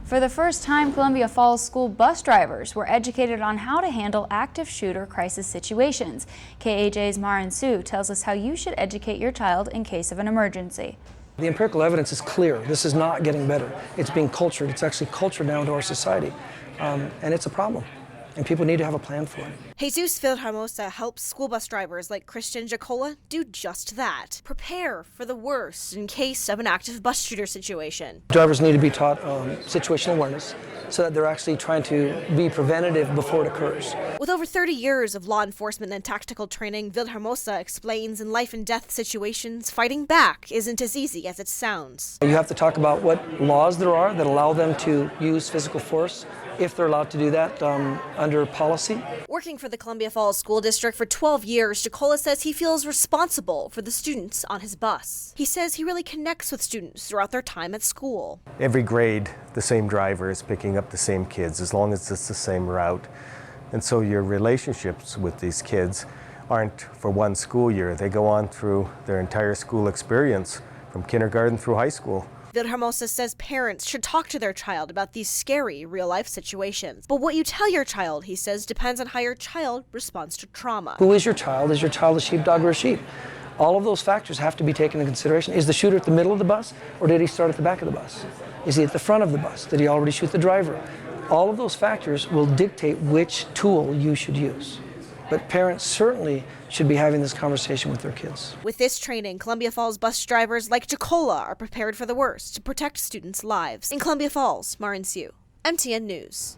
For the first time, Columbia Falls school bus drivers were educated on how to handle active shooter crisis situations. KAJ's Marin Sue tells us how you should educate your child in case of an emergency. The empirical evidence is clear. This is not getting better. It's being cultured. It's actually cultured down to our society. And it's a problem. And people need to have a plan for it. Jesus Villarmosa helps school bus drivers like Christian Jacola do just that. Prepare for the worst in case of an active bus shooter situation. Drivers need to be taught situational awareness so that they're actually trying to be preventative before it occurs. With over 30 years of law enforcement and tactical training, Villarmosa explains in life and death situations, fighting back isn't as easy as it sounds. You have to talk about what laws there are that allow them to use physical force, if they're allowed to do that under policy. Working for the Columbia Falls School District for 12 years, Jacola says he feels responsible for the students on his bus. He says he really connects with students throughout their time at school. Every grade, the same driver is picking up the same kids, as long as it's the same route. And so your relationships with these kids aren't for one school year. They go on through their entire school experience, from kindergarten through high school. Villarmosa says parents should talk to their child about these scary real-life situations. But what you tell your child, he says, depends on how your child responds to trauma. Who is your child? Is your child a sheepdog or a sheep? All of those factors have to be taken into consideration. Is the shooter at the middle of the bus, or did he start at the back of the bus? Is he at the front of the bus? Did he already shoot the driver? All of those factors will dictate which tool you should use. But parents certainly should be having this conversation with their kids. With this training, Columbia Falls bus drivers like Jacola are prepared for the worst to protect students' lives. In Columbia Falls, Marin Sue, MTN News.